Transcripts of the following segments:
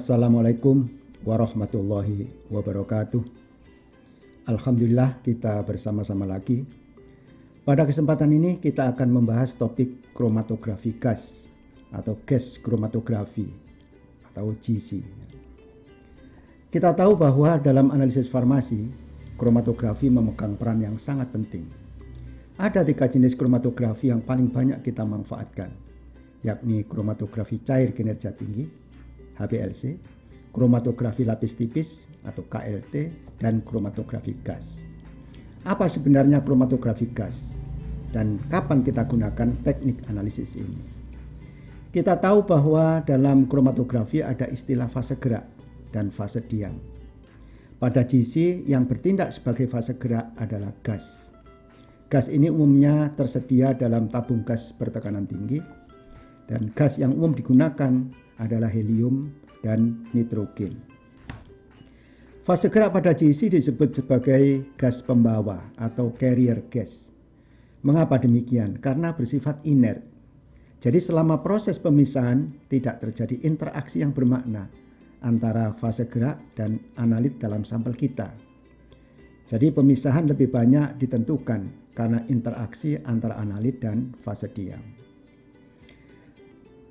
Assalamualaikum warahmatullahi wabarakatuh. Alhamdulillah kita bersama-sama lagi. Pada kesempatan ini kita akan membahas topik kromatografi gas atau gas kromatografi atau GC. Kita tahu bahwa dalam analisis farmasi, kromatografi memegang peran yang sangat penting. Ada 3 jenis kromatografi yang paling banyak kita manfaatkan, yakni kromatografi cair kinerja tinggi HPLC, kromatografi lapis tipis atau KLT, dan kromatografi gas. Apa sebenarnya kromatografi gas dan kapan kita gunakan teknik analisis ini? Kita tahu bahwa dalam kromatografi ada istilah fase gerak dan fase diam. Pada GC yang bertindak sebagai fase gerak adalah gas. Gas ini umumnya tersedia dalam tabung gas bertekanan tinggi, dan gas yang umum digunakan adalah helium dan nitrogen. Fase gerak pada GC disebut sebagai gas pembawa atau carrier gas. Mengapa demikian? Karena bersifat inert. Jadi selama proses pemisahan tidak terjadi interaksi yang bermakna antara fase gerak dan analit dalam sampel kita. Jadi pemisahan lebih banyak ditentukan karena interaksi antara analit dan fase diam.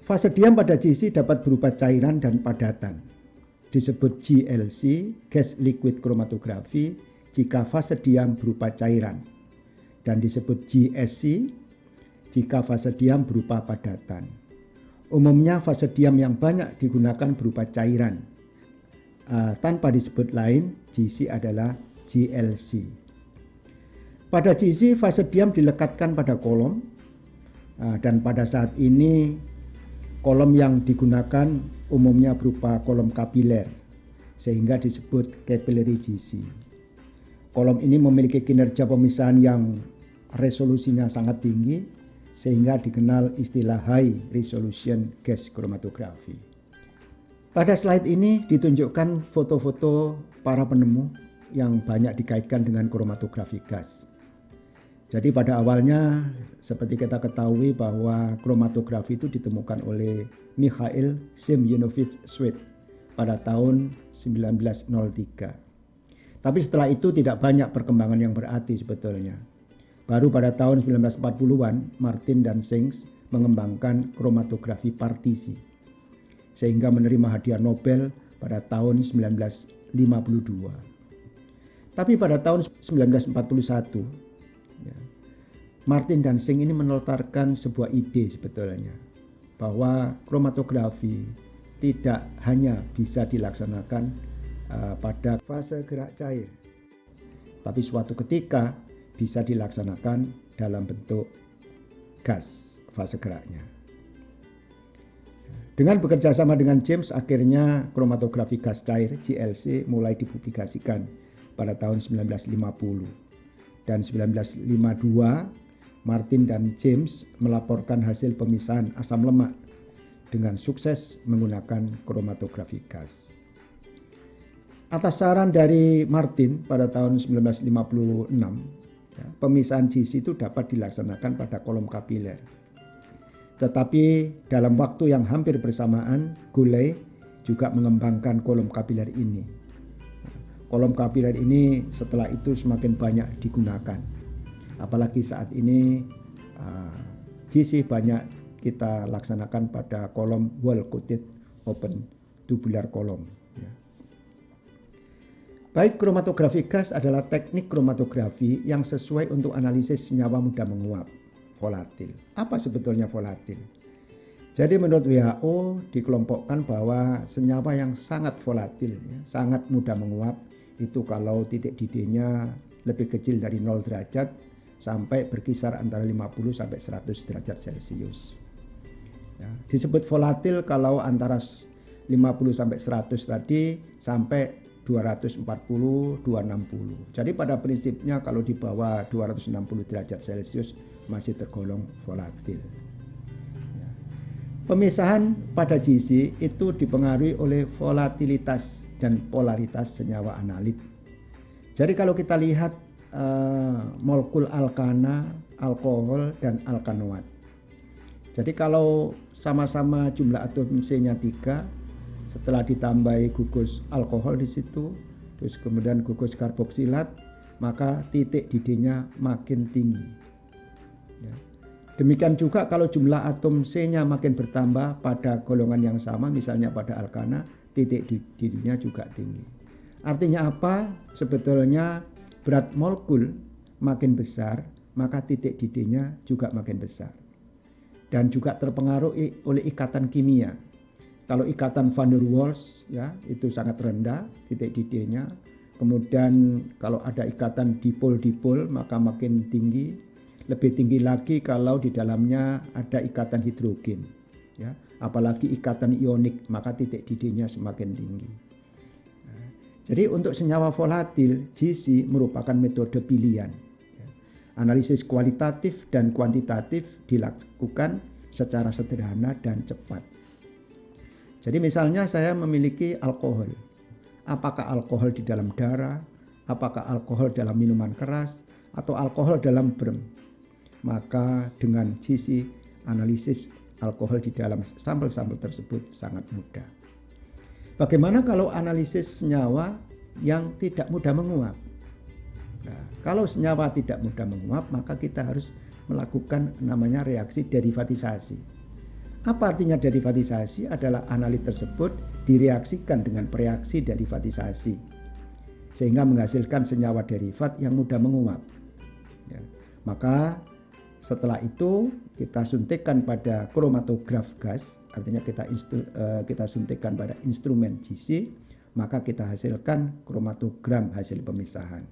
Fase diam pada GC dapat berupa cairan dan padatan. Disebut GLC, gas liquid chromatography, jika fase diam berupa cairan. Dan disebut GSC, jika fase diam berupa padatan. Umumnya fase diam yang banyak digunakan berupa cairan. Tanpa disebut lain, GC adalah GLC. Pada GC, fase diam dilekatkan pada kolom. Dan pada saat ini, kolom yang digunakan umumnya berupa kolom kapiler, sehingga disebut capillary GC. Kolom ini memiliki kinerja pemisahan yang resolusinya sangat tinggi, sehingga dikenal istilah high resolution gas chromatography. Pada slide ini ditunjukkan foto-foto para penemu yang banyak dikaitkan dengan kromatografi gas. Jadi pada awalnya seperti kita ketahui bahwa kromatografi itu ditemukan oleh Mikhail Semyonovich Sweat pada tahun 1903. Tapi setelah itu tidak banyak perkembangan yang berarti sebetulnya. Baru pada tahun 1940-an Martin dan Sings mengembangkan kromatografi partisi sehingga menerima hadiah Nobel pada tahun 1952. Tapi pada tahun 1941 Martin dan Sings ini melontarkan sebuah ide sebetulnya bahwa kromatografi tidak hanya bisa dilaksanakan pada fase gerak cair, tapi suatu ketika bisa dilaksanakan dalam bentuk gas fase geraknya. Dengan bekerja sama dengan James, akhirnya kromatografi gas cair GLC mulai dipublikasikan pada tahun 1950. Dan 1952 Martin dan James melaporkan hasil pemisahan asam lemak dengan sukses menggunakan kromatografi gas. Atas saran dari Martin pada tahun 1956, pemisahan GC itu dapat dilaksanakan pada kolom kapiler. Tetapi dalam waktu yang hampir bersamaan, Goulet juga mengembangkan kolom kapiler ini. Kolom kapiler ini setelah itu semakin banyak digunakan. Apalagi saat ini GC banyak kita laksanakan pada kolom wall coated open tubular column. Baik, kromatografi gas adalah teknik kromatografi yang sesuai untuk analisis senyawa mudah menguap, volatil. Apa sebetulnya volatil? Jadi menurut WHO dikelompokkan bahwa senyawa yang sangat volatil, sangat mudah menguap, itu kalau titik didihnya lebih kecil dari 0 derajat sampai berkisar antara 50 sampai 100 derajat Celcius. Disebut volatil kalau antara 50 sampai 100 tadi sampai 240, 260. Jadi pada prinsipnya kalau di bawah 260 derajat Celcius masih tergolong volatil. Pemisahan pada GC itu dipengaruhi oleh volatilitas dan polaritas senyawa analit. Jadi kalau kita lihat molekul alkana, alkohol, dan alkanoat. Jadi kalau sama-sama jumlah atom C-nya 3, setelah ditambahi gugus alkohol di situ, terus kemudian gugus karboksilat, maka titik didihnya makin tinggi. Ya. Demikian juga kalau jumlah atom C-nya makin bertambah pada golongan yang sama, misalnya pada alkana, titik didihnya juga tinggi. Artinya apa? Sebetulnya berat molekul makin besar, maka titik didihnya juga makin besar. Dan juga terpengaruh oleh ikatan kimia. Kalau ikatan van der Waals ya itu sangat rendah titik didihnya. Kemudian kalau ada ikatan dipol-dipol maka makin tinggi. Lebih tinggi lagi kalau di dalamnya ada ikatan hidrogen. Ya, apalagi ikatan ionik maka titik didihnya semakin tinggi. Nah, jadi untuk senyawa volatil GC merupakan metode pilihan. Ya. Analisis kualitatif dan kuantitatif dilakukan secara sederhana dan cepat. Jadi misalnya saya memiliki alkohol. Apakah alkohol di dalam darah, apakah alkohol dalam minuman keras, atau alkohol dalam brem. Maka dengan GC analisis alkohol di dalam sampel-sampel tersebut sangat mudah. Bagaimana kalau analisis senyawa yang tidak mudah menguap? Nah, kalau senyawa tidak mudah menguap, maka kita harus melakukan namanya reaksi derivatisasi. Apa artinya derivatisasi? Adalah analit tersebut direaksikan dengan reaksi derivatisasi sehingga menghasilkan senyawa derivat yang mudah menguap. Ya. Maka setelah itu kita suntikkan pada kromatograf gas, artinya kita suntikkan pada instrumen GC, maka kita hasilkan kromatogram hasil pemisahan.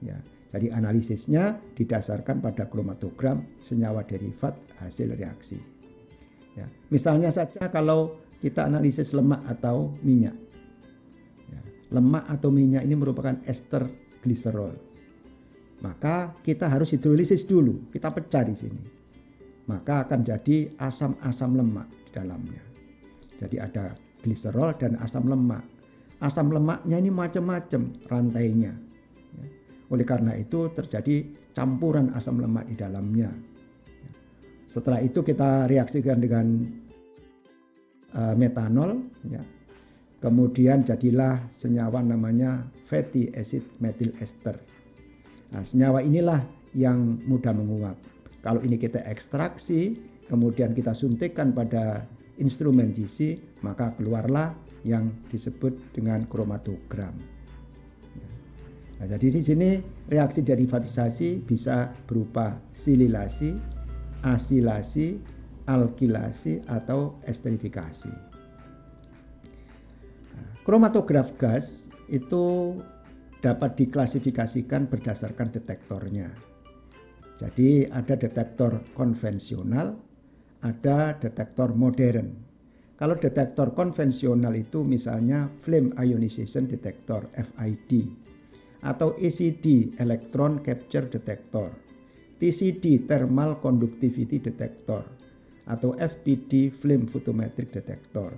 Ya. Jadi analisisnya didasarkan pada kromatogram senyawa derivat hasil reaksi. Ya. Misalnya saja kalau kita analisis lemak atau minyak. Ya. Lemak atau minyak ini merupakan ester gliserol. Maka kita harus hidrolisis dulu, kita pecah di sini. Maka akan jadi asam-asam lemak di dalamnya. Jadi ada gliserol dan asam lemak. Asam lemaknya ini macam-macam rantainya. Ya. Oleh karena itu terjadi campuran asam lemak di dalamnya. Setelah itu kita reaksikan dengan metanol, ya. Kemudian jadilah senyawa namanya fatty acid methyl ester. Nah, senyawa inilah yang mudah menguap. Kalau ini kita ekstraksi, kemudian kita suntikkan pada instrumen GC, maka keluarlah yang disebut dengan kromatogram. Nah, jadi di sini reaksi derivatisasi bisa berupa sililasi, asilasi, alkilasi, atau esterifikasi. Nah, kromatograf gas itu dapat diklasifikasikan berdasarkan detektornya. Jadi ada detektor konvensional, ada detektor modern. Kalau detektor konvensional itu misalnya flame ionization detector (FID) atau ECD electron capture detector, TCD thermal conductivity detector, atau FPD flame photometric detector.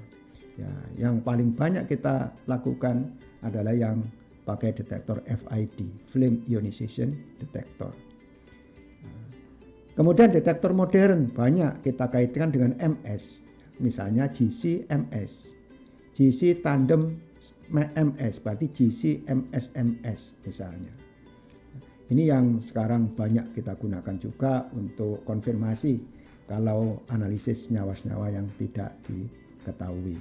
Ya, yang paling banyak kita lakukan adalah yang pakai detektor FID, flame ionization detector. Kemudian detektor modern banyak kita kaitkan dengan MS, misalnya GC MS, GC tandem MS, berarti GC MSMS misalnya. Ini yang sekarang banyak kita gunakan juga untuk konfirmasi kalau analisis senyawa-senyawa yang tidak diketahui.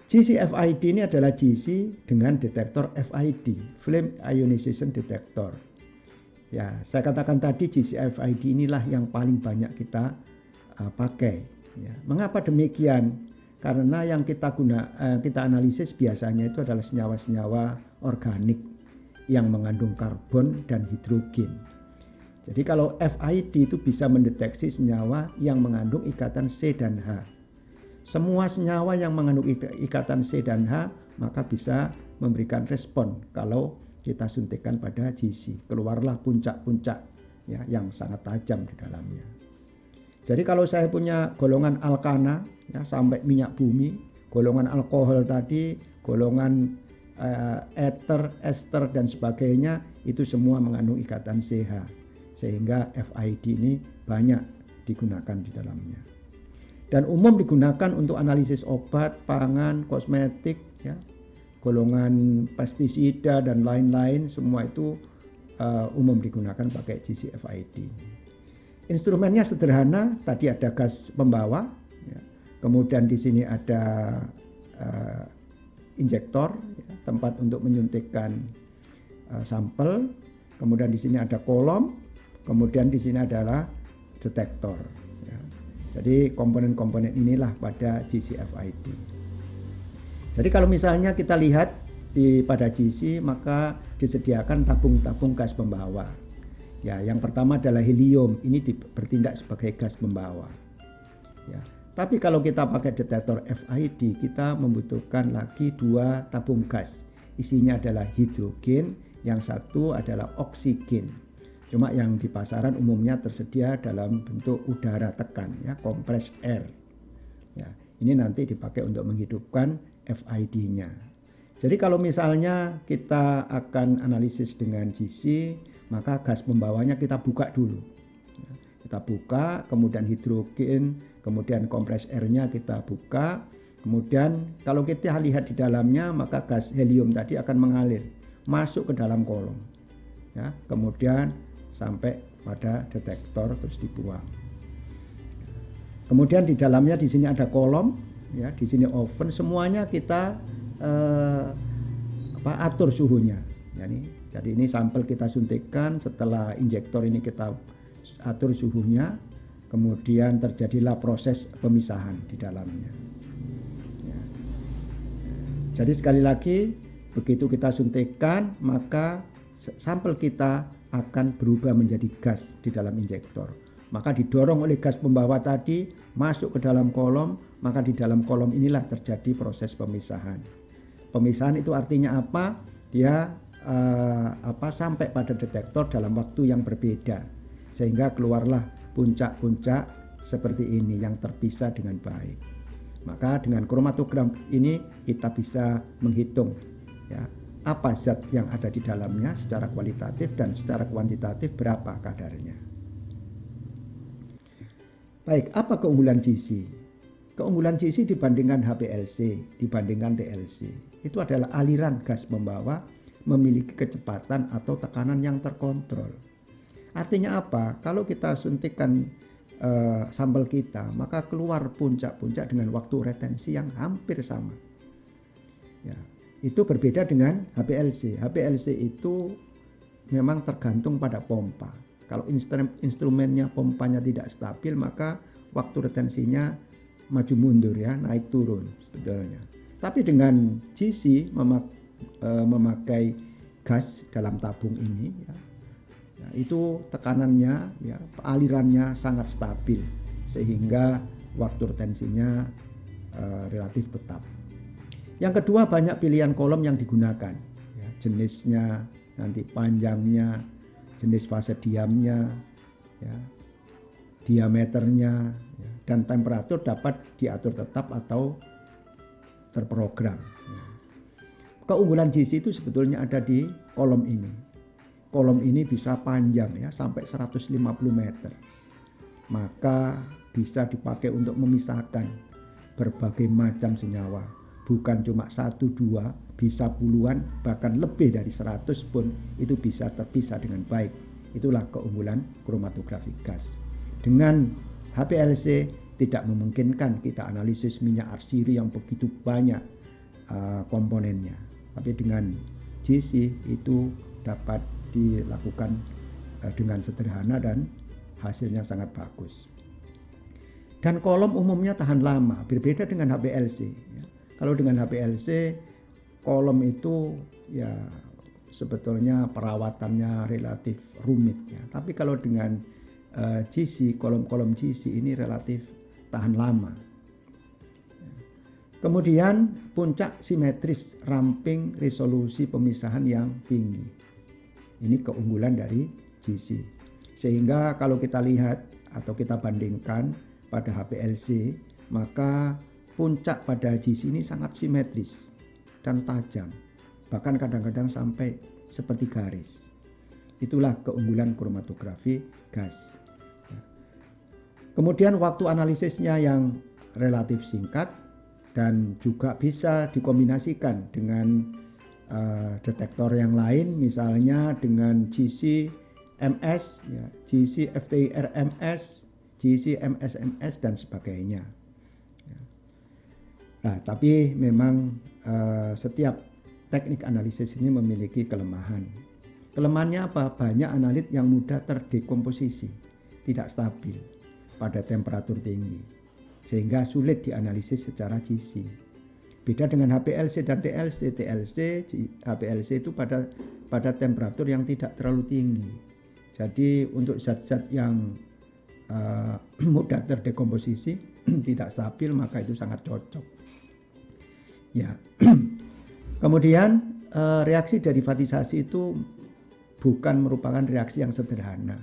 GC-FID ini adalah GC dengan detektor FID, Flame Ionization Detector. Ya, saya katakan tadi GC-FID inilah yang paling banyak kita pakai. Ya. Mengapa demikian? Karena yang kita analisis biasanya itu adalah senyawa-senyawa organik yang mengandung karbon dan hidrogen. Jadi kalau FID itu bisa mendeteksi senyawa yang mengandung ikatan C dan H. Semua senyawa yang mengandung ikatan C dan H maka bisa memberikan respon kalau kita suntikkan pada GC. Keluarlah puncak-puncak ya, yang sangat tajam di dalamnya. Jadi kalau saya punya golongan alkana ya, sampai minyak bumi, golongan alkohol tadi, golongan ether, ester dan sebagainya, itu semua mengandung ikatan CH. Sehingga FID ini banyak digunakan di dalamnya. dan umum digunakan untuk analisis obat, pangan, kosmetik, ya, golongan pestisida dan lain-lain, semua itu umum digunakan pakai GC-FID. Instrumennya sederhana, tadi ada gas pembawa, ya. Kemudian di sini ada injektor, ya, tempat untuk menyuntikkan sampel. Kemudian di sini ada kolom, kemudian di sini adalah detektor. Ya. Jadi komponen-komponen inilah pada GC-FID. Jadi kalau misalnya kita lihat pada GC, maka disediakan tabung-tabung gas pembawa. Ya, yang pertama adalah helium, ini bertindak sebagai gas pembawa. Ya. Tapi kalau kita pakai detektor FID, kita membutuhkan lagi 2 tabung gas. Isinya adalah hidrogen, yang satu adalah oksigen. Cuma yang di pasaran umumnya tersedia dalam bentuk udara tekan, ya, compressed air. Ya, ini nanti dipakai untuk menghidupkan FID-nya. Jadi kalau misalnya kita akan analisis dengan GC, maka gas pembawanya kita buka dulu. Ya, kita buka, kemudian hidrogen, kemudian compressed air-nya kita buka. Kemudian kalau kita lihat di dalamnya, maka gas helium tadi akan mengalir masuk ke dalam kolom. Ya, kemudian sampai pada detektor terus dibuang. Kemudian di dalamnya di sini ada kolom, ya, di sini oven, semuanya kita atur suhunya. Jadi ini sampel kita suntikkan, setelah injektor ini kita atur suhunya, kemudian terjadilah proses pemisahan di dalamnya. Ya. Jadi sekali lagi, begitu kita suntikkan, maka sampel kita akan berubah menjadi gas di dalam injektor. Maka didorong oleh gas pembawa tadi masuk ke dalam kolom, maka di dalam kolom inilah terjadi proses pemisahan. Pemisahan itu artinya apa? Dia sampai pada detektor dalam waktu yang berbeda, sehingga keluarlah puncak-puncak seperti ini yang terpisah dengan baik. Maka dengan kromatogram ini kita bisa menghitung, ya, apa zat yang ada di dalamnya secara kualitatif dan secara kuantitatif berapa kadarnya. Baik, apa keunggulan GC? Keunggulan GC dibandingkan HPLC, dibandingkan TLC, itu adalah aliran gas pembawa memiliki kecepatan atau tekanan yang terkontrol. Artinya apa? Kalau kita suntikkan sampel kita, maka keluar puncak-puncak dengan waktu retensi yang hampir sama. Ya, itu berbeda dengan HPLC. HPLC itu memang tergantung pada pompa. Kalau instrumennya pompanya tidak stabil, maka waktu retensinya maju mundur, ya, naik turun sebetulnya. Tapi dengan GC memakai gas dalam tabung ini, ya, itu tekanannya, ya, alirannya sangat stabil sehingga waktu retensinya relatif tetap. Yang kedua, banyak pilihan kolom yang digunakan, ya, jenisnya, nanti panjangnya, jenis fase diamnya, ya, diameternya, ya, dan temperatur dapat diatur tetap atau terprogram. Ya. Keunggulan GC itu sebetulnya ada di kolom ini. Kolom ini bisa panjang, ya, sampai 150 meter. Maka bisa dipakai untuk memisahkan berbagai macam senyawa. Bukan cuma 1, 2, bisa puluhan, bahkan lebih dari 100 pun itu bisa terpisah dengan baik. Itulah keunggulan kromatografi gas. Dengan HPLC tidak memungkinkan kita analisis minyak arsiri yang begitu banyak komponennya. Tapi dengan GC itu dapat dilakukan dengan sederhana dan hasilnya sangat bagus. Dan kolom umumnya tahan lama, berbeda dengan HPLC. Ya. Kalau dengan HPLC, kolom itu ya sebetulnya perawatannya relatif rumit, ya. Tapi kalau dengan GC, kolom-kolom GC ini relatif tahan lama. Kemudian puncak simetris, ramping, resolusi pemisahan yang tinggi. Ini keunggulan dari GC. Sehingga kalau kita lihat atau kita bandingkan pada HPLC, maka puncak pada GC ini sangat simetris dan tajam. Bahkan kadang-kadang sampai seperti garis. Itulah keunggulan kromatografi gas. Kemudian waktu analisisnya yang relatif singkat dan juga bisa dikombinasikan dengan detektor yang lain, misalnya dengan GC MS, ya, GC FTIR-MS, GC MSMS dan sebagainya. Nah, tapi memang setiap teknik analisis ini memiliki kelemahan. Kelemahannya apa? Banyak analit yang mudah terdekomposisi, tidak stabil pada temperatur tinggi, sehingga sulit dianalisis secara GC. Beda dengan HPLC dan TLC. HPLC itu pada temperatur yang tidak terlalu tinggi. Jadi untuk zat-zat yang mudah terdekomposisi, tidak stabil, maka itu sangat cocok. Ya. Kemudian reaksi derivatisasi itu bukan merupakan reaksi yang sederhana,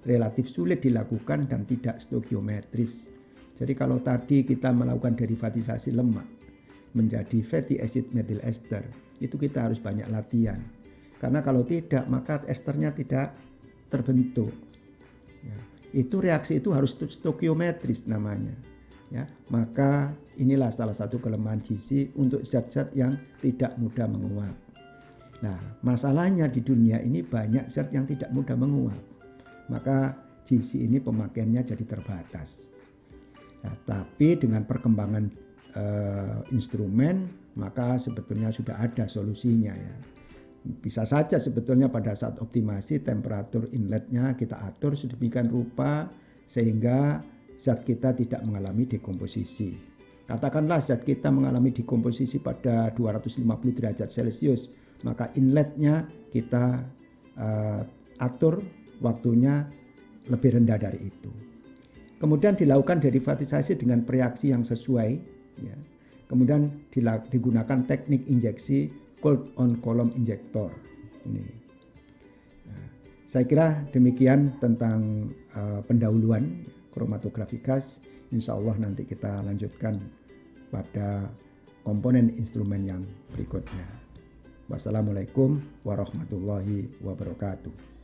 relatif sulit dilakukan dan tidak stoikiometris. Jadi kalau tadi kita melakukan derivatisasi lemak menjadi fatty acid methyl ester, itu kita harus banyak latihan. Karena kalau tidak, maka esternya tidak terbentuk. Ya, itu reaksi itu harus stoikiometris namanya. Ya, maka inilah salah satu kelemahan GC untuk zat-zat yang tidak mudah menguap. Nah, masalahnya di dunia ini banyak zat yang tidak mudah menguap. Maka GC ini pemakaiannya jadi terbatas. Nah, tapi dengan perkembangan instrumen, maka sebetulnya sudah ada solusinya ya. Bisa saja sebetulnya pada saat optimasi temperatur inletnya kita atur sedemikian rupa sehingga zat kita tidak mengalami dekomposisi. Katakanlah zat kita mengalami dekomposisi pada 250 derajat Celcius, maka inletnya kita atur waktunya lebih rendah dari itu. Kemudian dilakukan derivatisasi dengan reaksi yang sesuai. Ya. Kemudian digunakan teknik injeksi cold on column injector. Ini. Nah, saya kira demikian tentang pendahuluan kromatografi gas. Insya Allah nanti kita lanjutkan pada komponen instrumen yang berikutnya. Wassalamualaikum warahmatullahi wabarakatuh.